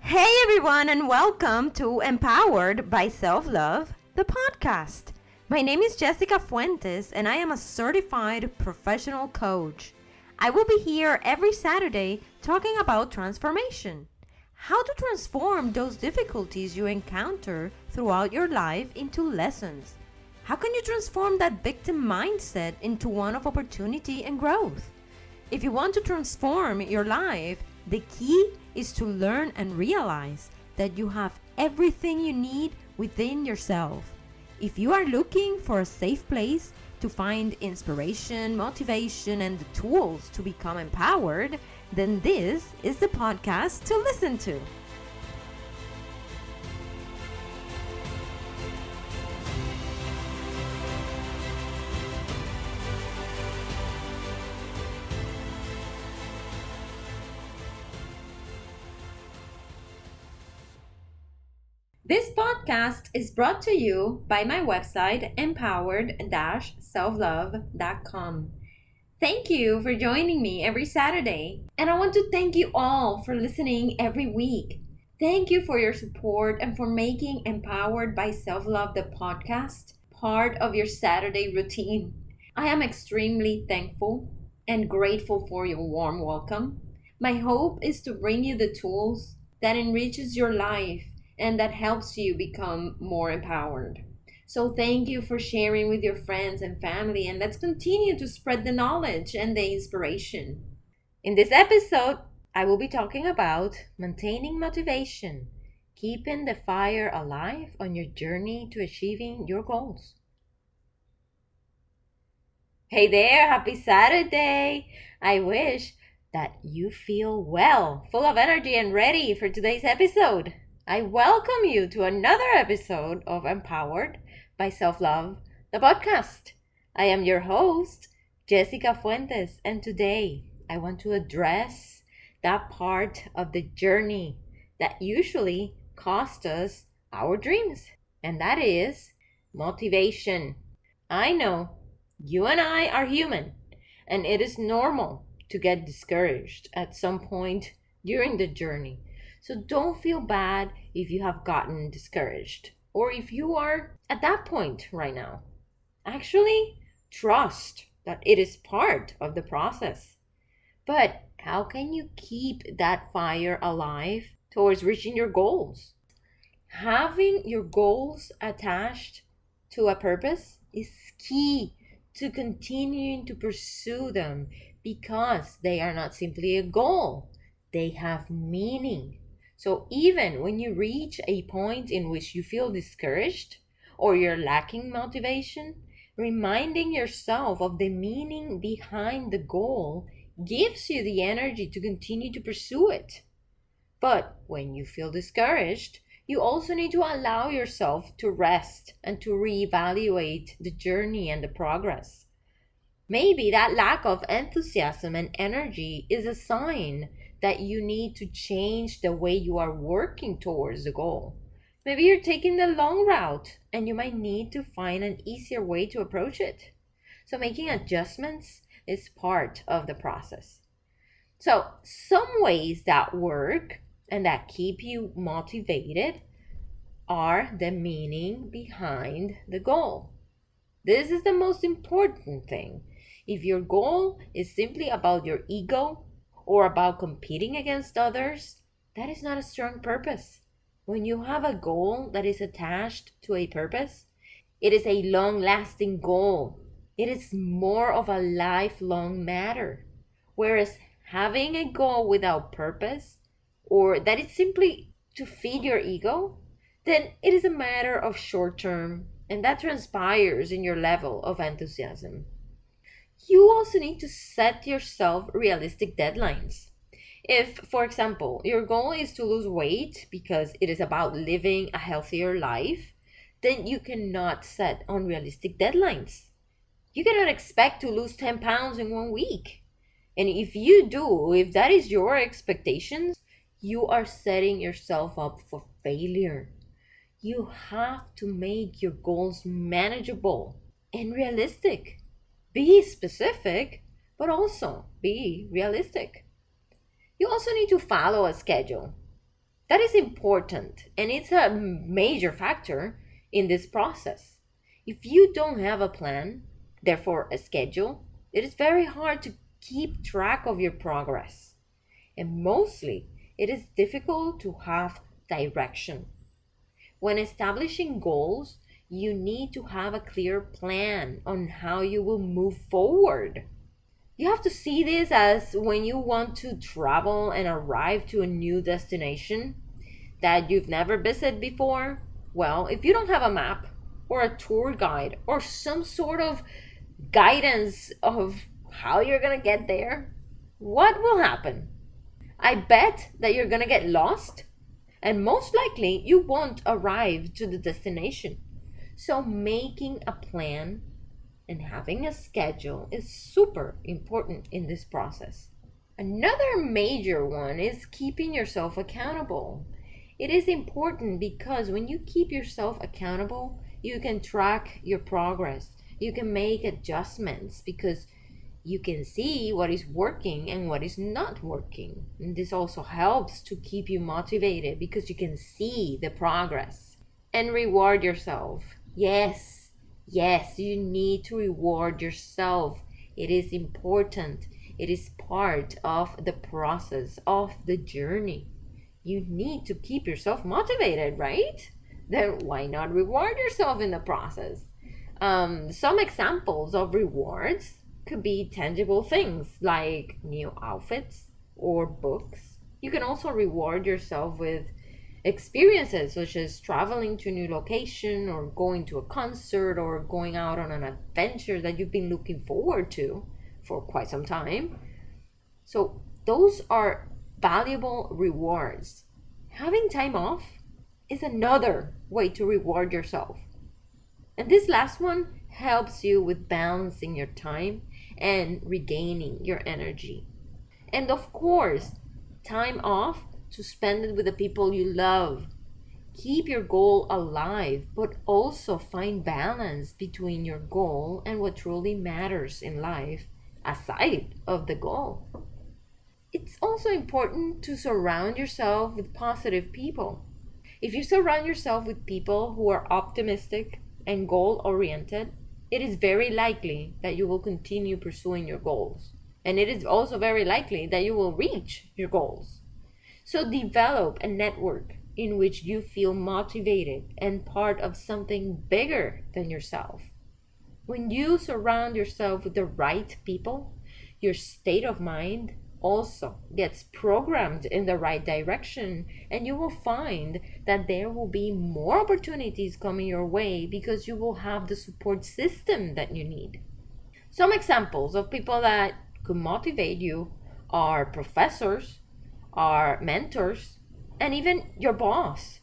Hey everyone, and welcome to Empowered by Self-Love, the podcast. My name is Jessica Fuentes, and I am a certified professional coach. I will be here every Saturday talking about transformation. How to transform those difficulties you encounter throughout your life into lessons. How can you transform that victim mindset into one of opportunity and growth? If you want to transform your life, the key is to learn and realize that you have everything you need within yourself. If you are looking for a safe place to find inspiration, motivation, and the tools to become empowered, then this is the podcast to listen to. This podcast is brought to you by my website, Empowered-SelfLove.com. Thank you for joining me every Saturday, and I want to thank you all for listening every week. Thank you for your support and for making Empowered by Self-Love, the podcast, part of your Saturday routine. I am extremely thankful and grateful for your warm welcome. My hope is to bring you the tools that enriches your life and that helps you become more empowered. So thank you for sharing with your friends and family, and let's continue to spread the knowledge and the inspiration. In this episode, I will be talking about maintaining motivation, keeping the fire alive on your journey to achieving your goals. Hey there, happy Saturday! I wish that you feel well, full of energy and ready for today's episode. I welcome you to another episode of Empowered by Self-Love, the podcast. I am your host, Jessica Fuentes, and today I want to address that part of the journey that usually costs us our dreams, and that is motivation. I know you and I are human, and it is normal to get discouraged at some point during the journey. So don't feel bad if you have gotten discouraged or if you are at that point right now. Actually, trust that it is part of the process. But how can you keep that fire alive towards reaching your goals? Having your goals attached to a purpose is key to continuing to pursue them because they are not simply a goal. They have meaning. So even when you reach a point in which you feel discouraged or you're lacking motivation, reminding yourself of the meaning behind the goal gives you the energy to continue to pursue it. But when you feel discouraged, you also need to allow yourself to rest and to reevaluate the journey and the progress. Maybe that lack of enthusiasm and energy is a sign that you need to change the way you are working towards the goal. Maybe you're taking the long route and you might need to find an easier way to approach it. So making adjustments is part of the process. So some ways that work and that keep you motivated are the meaning behind the goal. This is the most important thing. If your goal is simply about your ego or about competing against others, that is not a strong purpose. When you have a goal that is attached to a purpose, it is a long-lasting goal. It is more of a lifelong matter. Whereas having a goal without purpose, or that is simply to feed your ego, then it is a matter of short term, and that transpires in your level of enthusiasm. You also need to set yourself realistic deadlines. If, for example, your goal is to lose weight because it is about living a healthier life, then you cannot set unrealistic deadlines. You cannot expect to lose 10 pounds in 1 week. And if you do, if that is your expectations, you are setting yourself up for failure. You have to make your goals manageable and realistic. Be specific, but also be realistic. You also need to follow a schedule. That is important, and it's a major factor in this process. If you don't have a plan, therefore a schedule, it is very hard to keep track of your progress. And mostly, it is difficult to have direction. When establishing goals, you need to have a clear plan on how you will move forward. You have to see this as when you want to travel and arrive to a new destination that you've never visited before. Well, if you don't have a map or a tour guide or some sort of guidance of how you're going to get there, what will happen? I bet that you're going to get lost, and most likely you won't arrive to the destination. So, making a plan and having a schedule is super important in this process. Another major one is keeping yourself accountable. It is important because when you keep yourself accountable, you can track your progress. You can make adjustments because you can see what is working and what is not working. And this also helps to keep you motivated because you can see the progress. And reward yourself. Yes, you need to reward yourself. It is important. It is part of the process of the journey. You need to keep yourself motivated, right? Then why not reward yourself in the process? Some examples of rewards could be tangible things like new outfits or books. You can also reward yourself with experiences such as traveling to a new location or going to a concert or going out on an adventure that you've been looking forward to for quite some time. So those are valuable rewards. Having time off is another way to reward yourself. And this last one helps you with balancing your time and regaining your energy. And of course, time off to spend it with the people you love. Keep your goal alive, but also find balance between your goal and what truly matters in life aside of the goal. It's also important to surround yourself with positive people. If you surround yourself with people who are optimistic and goal oriented, it is very likely that you will continue pursuing your goals. And it is also very likely that you will reach your goals. So develop a network in which you feel motivated and part of something bigger than yourself. When you surround yourself with the right people, your state of mind also gets programmed in the right direction, and you will find that there will be more opportunities coming your way because you will have the support system that you need. Some examples of people that could motivate you are professors, are mentors, and even your boss.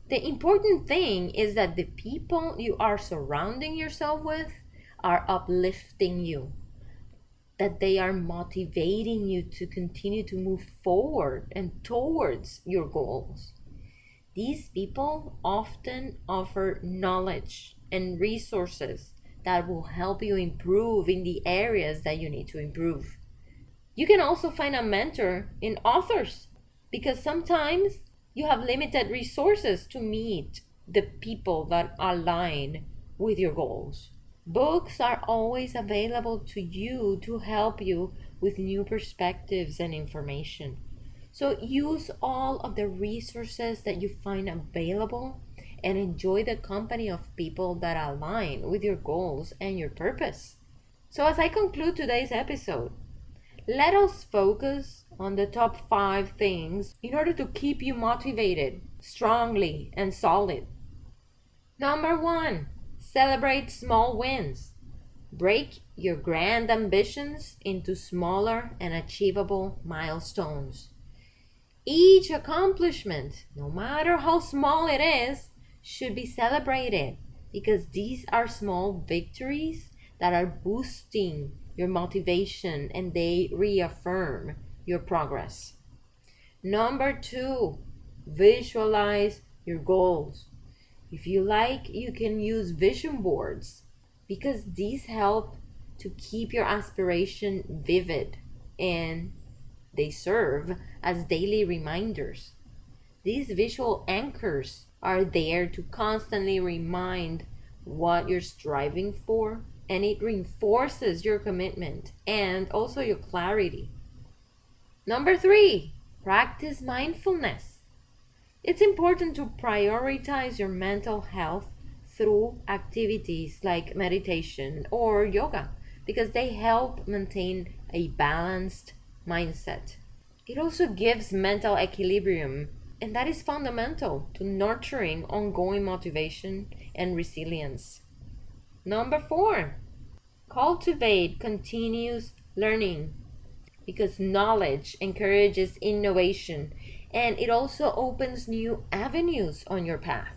The important thing is that the people you are surrounding yourself with are uplifting you, that they are motivating you to continue to move forward and towards your goals. These people often offer knowledge and resources that will help you improve in the areas that you need to improve. You can also find a mentor in authors because sometimes you have limited resources to meet the people that align with your goals. Books are always available to you to help you with new perspectives and information. So use all of the resources that you find available and enjoy the company of people that align with your goals and your purpose. So as I conclude today's episode, let us focus on the top 5 things in order to keep you motivated, strongly, and solid. Number 1, celebrate small wins. Break your grand ambitions into smaller and achievable milestones. Each accomplishment, no matter how small it is, should be celebrated because these are small victories that are boosting your motivation and they reaffirm your progress. Number 2, visualize your goals. If you like, you can use vision boards because these help to keep your aspiration vivid and they serve as daily reminders. These visual anchors are there to constantly remind what you're striving for, and it reinforces your commitment and also your clarity. Number 3, practice mindfulness. It's important to prioritize your mental health through activities like meditation or yoga because they help maintain a balanced mindset. It also gives mental equilibrium, and that is fundamental to nurturing ongoing motivation and resilience. Number 4, cultivate continuous learning because knowledge encourages innovation and it also opens new avenues on your path.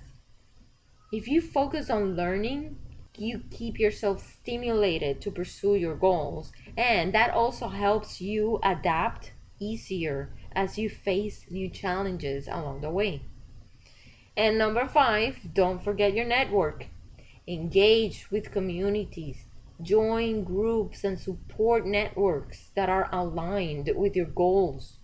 If you focus on learning, you keep yourself stimulated to pursue your goals, and that also helps you adapt easier as you face new challenges along the way. And number 5, don't forget your network. Engage with communities, join groups and support networks that are aligned with your goals.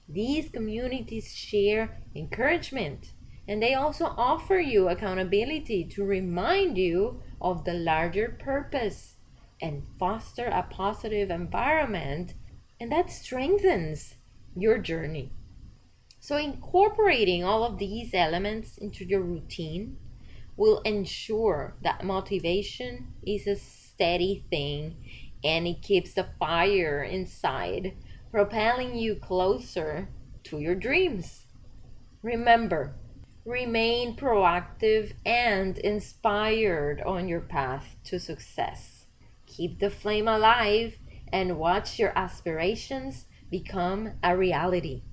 These communities share encouragement and they also offer you accountability to remind you of the larger purpose and foster a positive environment, and that strengthens your journey. So, incorporating all of these elements into your routine will ensure that motivation is a steady thing and it keeps the fire inside, propelling you closer to your dreams. Remember, remain proactive and inspired on your path to success. Keep the flame alive and watch your aspirations become a reality.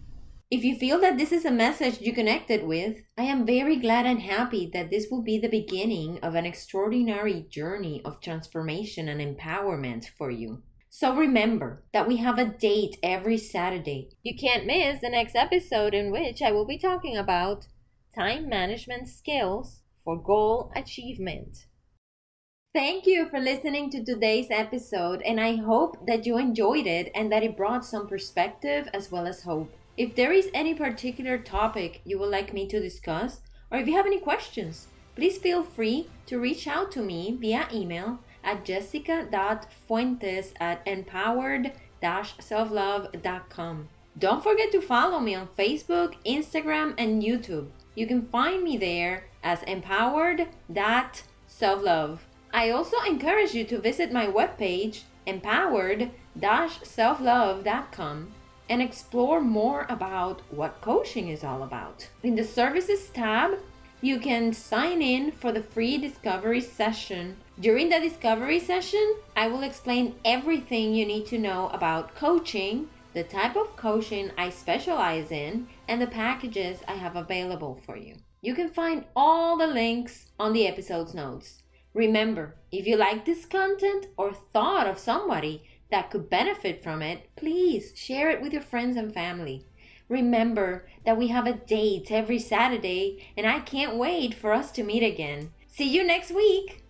If you feel that this is a message you connected with, I am very glad and happy that this will be the beginning of an extraordinary journey of transformation and empowerment for you. So remember that we have a date every Saturday. You can't miss the next episode in which I will be talking about time management skills for goal achievement. Thank you for listening to today's episode, and I hope that you enjoyed it and that it brought some perspective as well as hope. If there is any particular topic you would like me to discuss, or if you have any questions, please feel free to reach out to me via email at jessica.fuentes@empowered-selflove.com. Don't forget to follow me on Facebook, Instagram, and YouTube. You can find me there as empowered.selflove. I also encourage you to visit my webpage, empowered-selflove.com, and explore more about what coaching is all about. In the Services tab, you can sign in for the free discovery session. During the discovery session, I will explain everything you need to know about coaching, the type of coaching I specialize in, and the packages I have available for you. You can find all the links on the episode's notes. Remember, if you like this content or thought of somebody that could benefit from it, please share it with your friends and family. Remember that we have a date every Saturday, and I can't wait for us to meet again. See you next week!